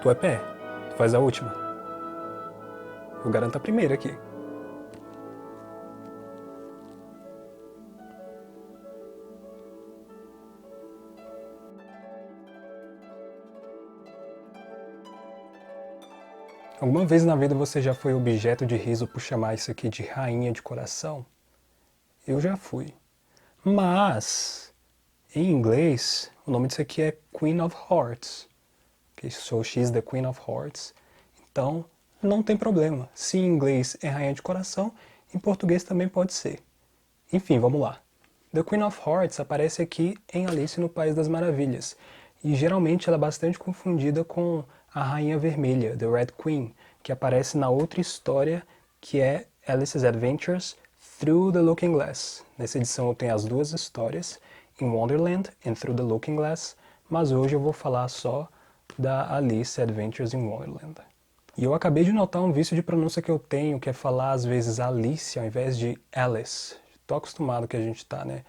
Tu é pé, tu faz a última. Eu garanto a primeira aqui. Alguma vez na vida você já foi objeto de riso por chamar isso aqui de rainha de coração? Eu já fui. Mas, em inglês, o nome disso aqui é Queen of Hearts. Okay? So she's the Queen of Hearts. Então, não tem problema. Se em inglês é rainha de coração, em português também pode ser. Enfim, vamos lá. The Queen of Hearts aparece aqui em Alice no País das Maravilhas. E geralmente ela é bastante confundida com a Rainha Vermelha, The Red Queen, que aparece na outra história que é Alice's Adventures Through the Looking Glass. Nessa edição eu tenho as duas histórias, In Wonderland and Through the Looking Glass, mas hoje eu vou falar só da Alice Adventures in Wonderland. E eu acabei de notar um vício de pronúncia que eu tenho, que é falar às vezes Alice ao invés de Alice. Tô acostumado que a gente tá, né?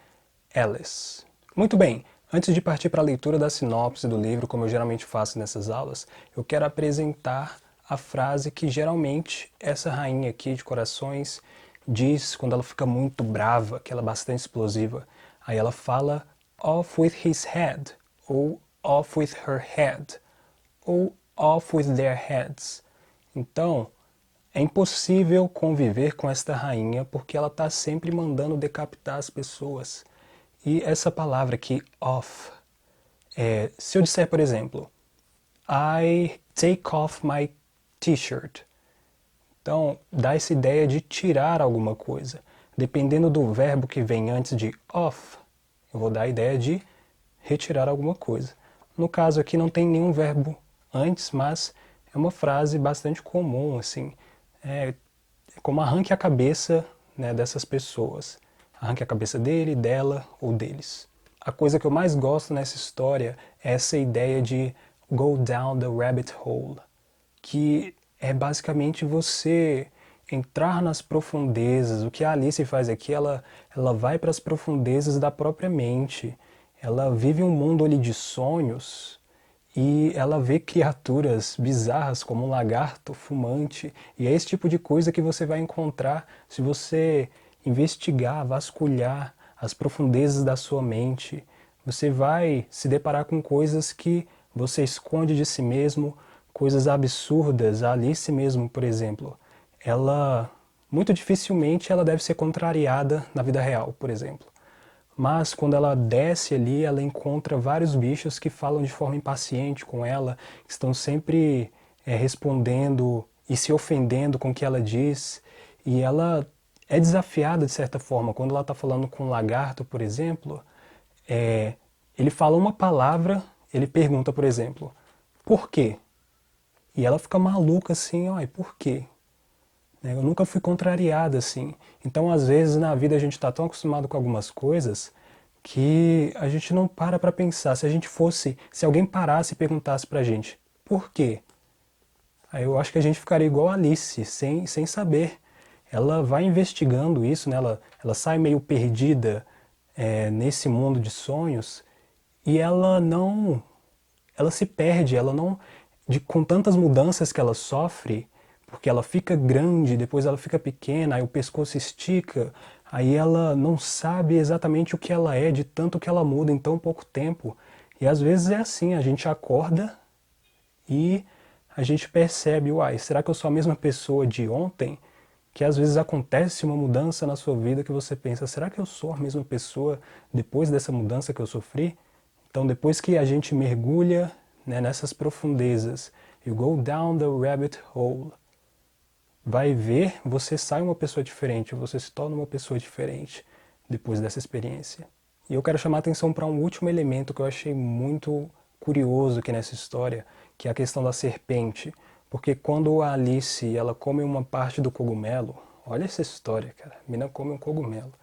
Alice. Muito bem, antes de partir para a leitura da sinopse do livro, como eu geralmente faço nessas aulas, eu quero apresentar a frase que geralmente essa rainha aqui de corações diz quando ela fica muito brava, que ela é bastante explosiva. Aí ela fala off with his head, ou off with her head, ou off with their heads. Então, é impossível conviver com esta rainha porque ela está sempre mandando decapitar as pessoas. E essa palavra aqui, off, se eu disser, por exemplo, I take off my t-shirt. Então, dá essa ideia de tirar alguma coisa. Dependendo do verbo que vem antes de off, eu vou dar a ideia de retirar alguma coisa. No caso aqui não tem nenhum verbo antes, mas é uma frase bastante comum, assim. É como arranque a cabeça, né, dessas pessoas. Arranque a cabeça dele, dela ou deles. A coisa que eu mais gosto nessa história é essa ideia de go down the rabbit hole, que é basicamente você entrar nas profundezas. O que a Alice faz aqui, ela vai para as profundezas da própria mente. Ela vive um mundo ali de sonhos e ela vê criaturas bizarras como um lagarto fumante. E é esse tipo de coisa que você vai encontrar se você investigar, vasculhar as profundezas da sua mente. Você vai se deparar com coisas que você esconde de si mesmo, coisas absurdas. A Alice mesmo, por exemplo, ela muito dificilmente ela deve ser contrariada na vida real, por exemplo. Mas quando ela desce ali, ela encontra vários bichos que falam de forma impaciente com ela, que estão sempre respondendo e se ofendendo com o que ela diz. E ela é desafiada de certa forma. Quando ela está falando com um lagarto, por exemplo, ele fala uma palavra, ele pergunta, por exemplo, por quê? E ela fica maluca assim, ó, por quê? Eu nunca fui contrariada assim. Então, às vezes, na vida a gente está tão acostumado com algumas coisas que a gente não para pensar. Se alguém parasse e perguntasse pra gente, por quê? Aí eu acho que a gente ficaria igual a Alice, sem saber. Ela vai investigando isso, né? Ela sai meio perdida nesse mundo de sonhos e ela se perde, com tantas mudanças que ela sofre, porque ela fica grande, depois ela fica pequena, aí o pescoço estica, aí ela não sabe exatamente o que ela é, de tanto que ela muda em tão pouco tempo. E às vezes é assim, a gente acorda e a gente percebe, uai, será que eu sou a mesma pessoa de ontem? Que às vezes acontece uma mudança na sua vida que você pensa, será que eu sou a mesma pessoa depois dessa mudança que eu sofri? Então depois que a gente mergulha, né, nessas profundezas, you go down the rabbit hole, vai ver, você sai uma pessoa diferente, você se torna uma pessoa diferente depois dessa experiência. E eu quero chamar a atenção para um último elemento que eu achei muito curioso aqui nessa história, que é a questão da serpente. Porque quando a Alice ela come uma parte do cogumelo, olha essa história, cara, a mina come um cogumelo.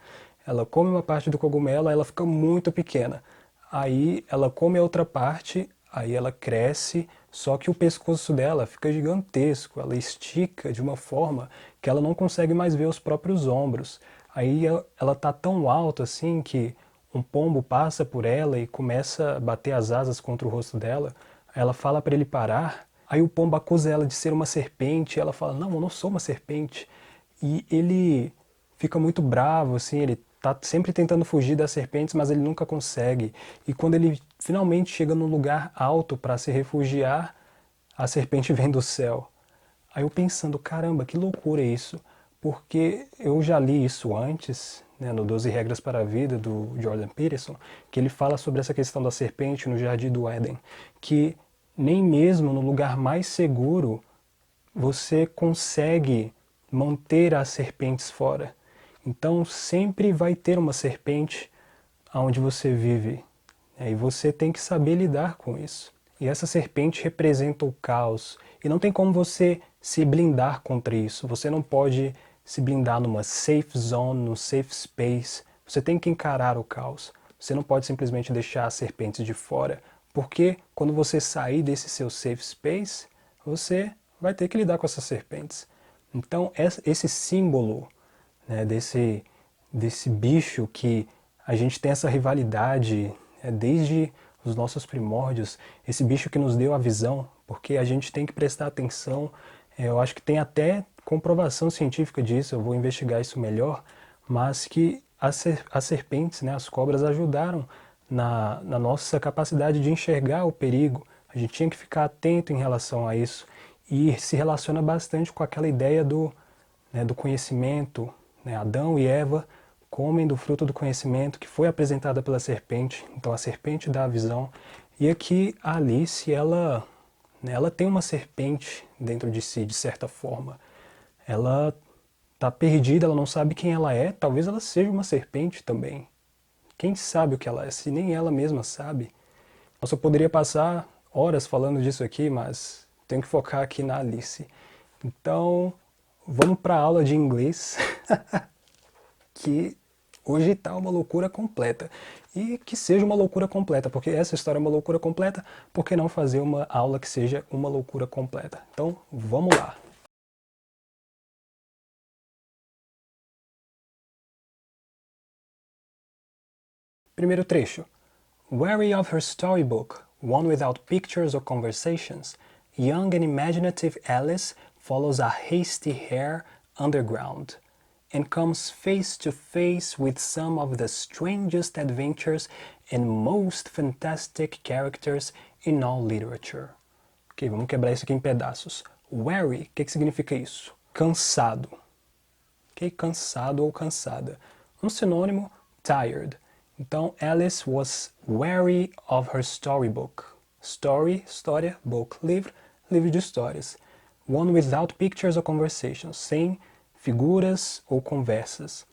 Ela come uma parte do cogumelo, aí ela fica muito pequena. Aí ela come a outra parte, aí ela cresce, só que o pescoço dela fica gigantesco, ela estica de uma forma que ela não consegue mais ver os próprios ombros. Aí ela tá tão alta assim que um pombo passa por ela e começa a bater as asas contra o rosto dela. Ela fala para ele parar Aí o pombo acusa ela de ser uma serpente, e ela fala, não, eu não sou uma serpente. E ele fica muito bravo, assim, ele tá sempre tentando fugir das serpentes, mas ele nunca consegue. E quando ele finalmente chega num lugar alto para se refugiar, a serpente vem do céu. Aí eu pensando, caramba, que loucura é isso, porque eu já li isso antes, né, no 12 Regras para a Vida, do Jordan Peterson, que ele fala sobre essa questão da serpente no Jardim do Éden, que nem mesmo no lugar mais seguro você consegue manter as serpentes fora. Então sempre vai ter uma serpente onde você vive, né, e você tem que saber lidar com isso. E essa serpente representa o caos. E não tem como você se blindar contra isso. Você não pode se blindar numa safe zone, num safe space. Você tem que encarar o caos. Você não pode simplesmente deixar as serpentes de fora. Porque quando você sair desse seu safe space, você vai ter que lidar com essas serpentes. Então, esse símbolo, né, desse bicho que a gente tem essa rivalidade desde os nossos primórdios, esse bicho que nos deu a visão, porque a gente tem que prestar atenção. Eu acho que tem até comprovação científica disso, eu vou investigar isso melhor, mas que as serpentes, né, as cobras, ajudaram na nossa capacidade de enxergar o perigo. A gente tinha que ficar atento em relação a isso. E se relaciona bastante com aquela ideia do conhecimento, né? Adão e Eva comem do fruto do conhecimento que foi apresentada pela serpente. Então a serpente dá a visão. E aqui a Alice, ela tem uma serpente dentro de si, de certa forma. Ela está perdida, ela não sabe quem ela é. Talvez ela seja uma serpente também. Quem sabe o que ela é, se nem ela mesma sabe. Nossa, eu poderia passar horas falando disso aqui, mas tenho que focar aqui na Alice. Então, vamos para a aula de inglês, que hoje está uma loucura completa. E que seja uma loucura completa, porque essa história é uma loucura completa, por que não fazer uma aula que seja uma loucura completa? Então, vamos lá. Primeiro trecho. Wary of her storybook, one without pictures or conversations, young and imaginative Alice follows a hasty hare underground and comes face to face with some of the strangest adventures and most fantastic characters in all literature. Ok, vamos quebrar isso aqui em pedaços. Wary, o que significa isso? Cansado. Ok, cansado ou cansada. Um sinônimo, tired. Então, Alice was weary of her storybook. Story, história, book, livro, livro de histórias. One without pictures or conversations, sem figuras ou conversas.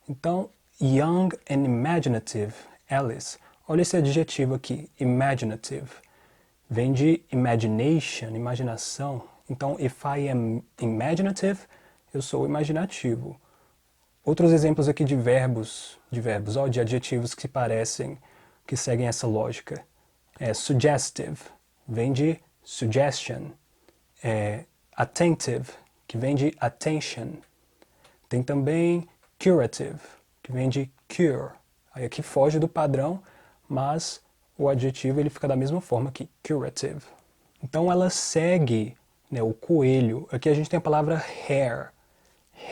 Então, young and imaginative, Alice. Olha esse adjetivo aqui, imaginative. Vem de imagination, imaginação. Então, if I am imaginative, eu sou imaginativo. Outros exemplos aqui de verbos, de adjetivos que se parecem, que seguem essa lógica. Suggestive, vem de suggestion. Attentive, que vem de attention. Tem também curative, que vem de cure. Aí aqui foge do padrão, mas o adjetivo ele fica da mesma forma que curative. Então ela segue, né, o coelho. Aqui a gente tem a palavra hare.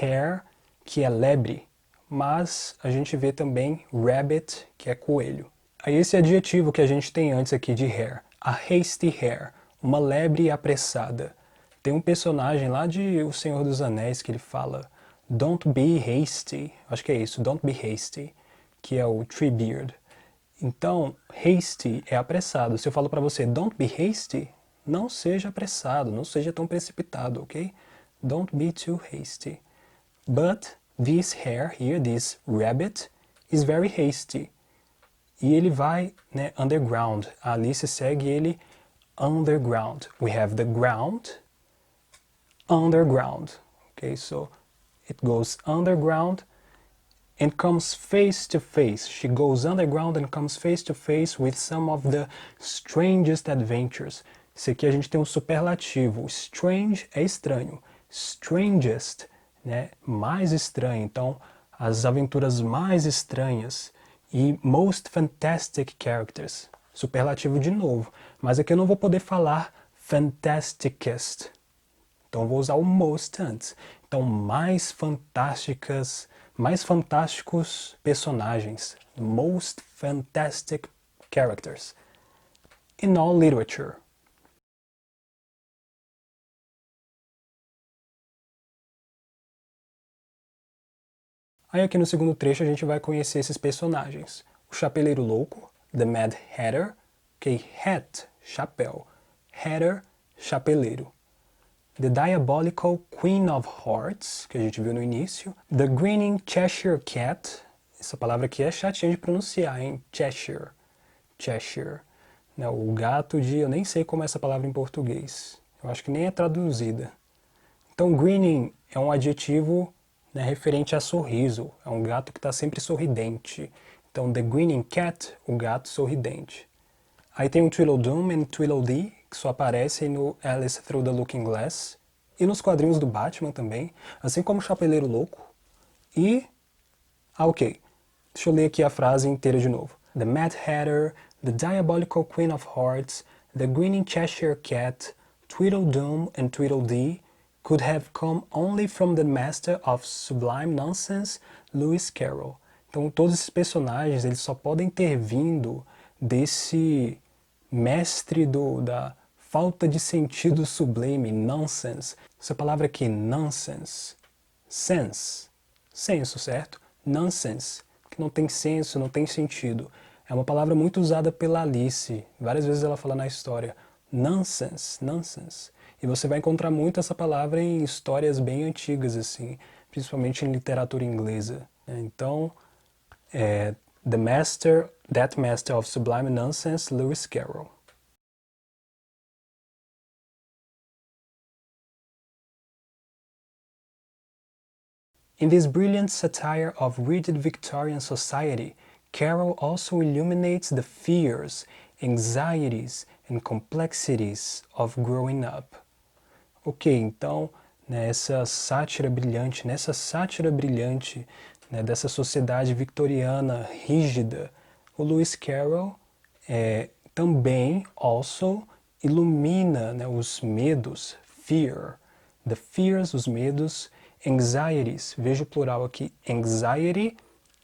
Hare, que é lebre, mas a gente vê também rabbit, que é coelho. Aí esse adjetivo que a gente tem antes aqui de hare, a hasty hare, uma lebre apressada. Tem um personagem lá de O Senhor dos Anéis que ele fala don't be hasty, acho que é isso, don't be hasty, que é o Treebeard. Então, hasty é apressado. Se eu falo para você don't be hasty, não seja apressado, não seja tão precipitado, ok? Don't be too hasty. But this hare here, this rabbit, is very hasty. E ele vai, né, underground. A Alice segue ele underground. We have the ground, underground. Okay, so it goes underground and comes face to face. She goes underground and comes face to face with some of the strangest adventures. Isso aqui a gente tem um superlativo. Strange é estranho. Strangest, né, mais estranho. Então, as aventuras mais estranhas. E most fantastic characters. Superlativo de novo. Mas aqui eu não vou poder falar fantasticest. Então, vou usar o most antes. Então, mais fantásticas, mais fantásticos personagens. Most fantastic characters. In all literature. Aí aqui no segundo trecho a gente vai conhecer esses personagens. O Chapeleiro Louco, The Mad Hatter, ok? Hat, chapéu. Hatter, chapeleiro. The Diabolical Queen of Hearts, que a gente viu no início. The Grinning Cheshire Cat, essa palavra aqui é chatinha de pronunciar, hein? Cheshire. Cheshire. O gato de... eu nem sei como é essa palavra em português. Eu acho que nem é traduzida. Então, grinning é um adjetivo, né, referente a sorriso. É um gato que está sempre sorridente. Então, the grinning cat, o gato sorridente. Aí tem o Tweedledum e Tweedledee, que só aparecem no Alice Through the Looking Glass. E nos quadrinhos do Batman também. Assim como o Chapeleiro Louco. E... ok. Deixa eu ler aqui a frase inteira de novo. The Mad Hatter, The Diabolical Queen of Hearts, The Grinning Cheshire Cat, Tweedledum and Tweedledee could have come only from the master of sublime nonsense, Lewis Carroll. Então todos esses personagens eles só podem ter vindo desse mestre da falta de sentido sublime, nonsense. Essa palavra aqui, nonsense, sense, senso, certo? Nonsense, que não tem senso, não tem sentido. É uma palavra muito usada pela Alice, várias vezes ela fala na história, nonsense, nonsense. E você vai encontrar muito essa palavra em histórias bem antigas, assim, principalmente em literatura inglesa. Então, That Master of Sublime Nonsense, Lewis Carroll. In this brilliant satire of rigid Victorian society, Carroll also illuminates the fears, anxieties and complexities of growing up. Ok, então, nessa sátira brilhante, né, dessa sociedade victoriana rígida, o Lewis Carroll também, also, ilumina, né, os medos, fear, the fears, os medos, anxieties, veja o plural aqui, anxiety,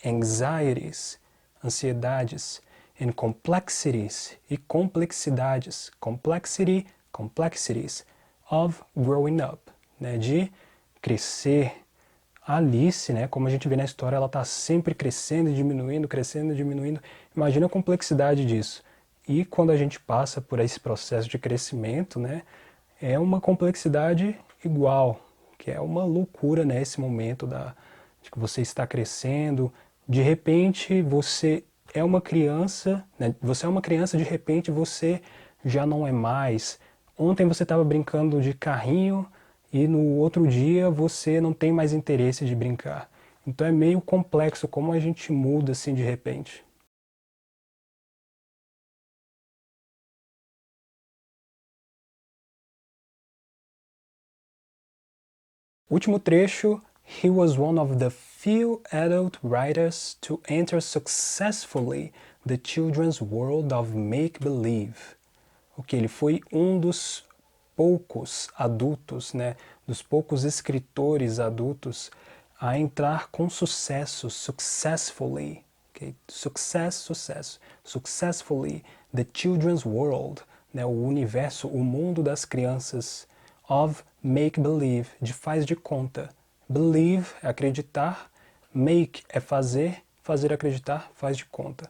anxieties, ansiedades, and complexities, e complexidades, complexity, complexities, of growing up, né, de crescer. A Alice, né, como a gente vê na história, ela está sempre crescendo e diminuindo, crescendo e diminuindo. Imagina a complexidade disso. E quando a gente passa por esse processo de crescimento, né, é uma complexidade igual, que é uma loucura, né, esse momento de que você está crescendo. De repente você é uma criança, né, você é uma criança, de repente você já não é mais. Ontem você estava brincando de carrinho e no outro dia você não tem mais interesse de brincar. Então é meio complexo como a gente muda assim de repente. Último trecho. He was one of the few adult writers to enter successfully the children's world of make-believe. Ok, ele foi um dos poucos adultos, né, dos poucos escritores adultos a entrar com sucesso, successfully, okay? Sucesso, successfully, the children's world, né, o universo, o mundo das crianças, of make-believe, de faz de conta. Believe é acreditar, make é fazer, fazer acreditar, faz de conta.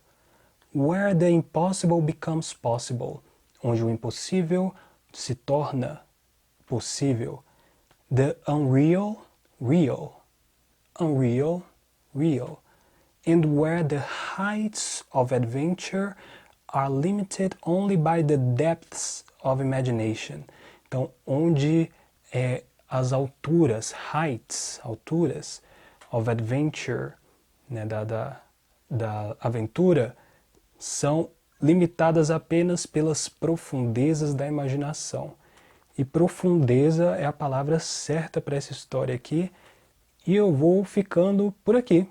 Where the impossible becomes possible, onde o impossível se torna possível. The unreal, real. Unreal, real. And where the heights of adventure are limited only by the depths of imagination. Então, onde as alturas, heights, alturas, of adventure, né, da aventura, são limitadas apenas pelas profundezas da imaginação. E profundeza é a palavra certa para essa história aqui. E eu vou ficando por aqui,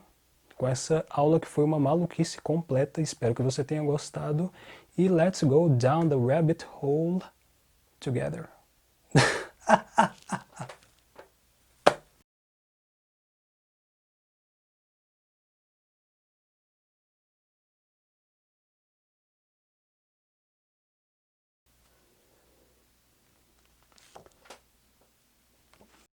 com essa aula que foi uma maluquice completa. Espero que você tenha gostado. E let's go down the rabbit hole together.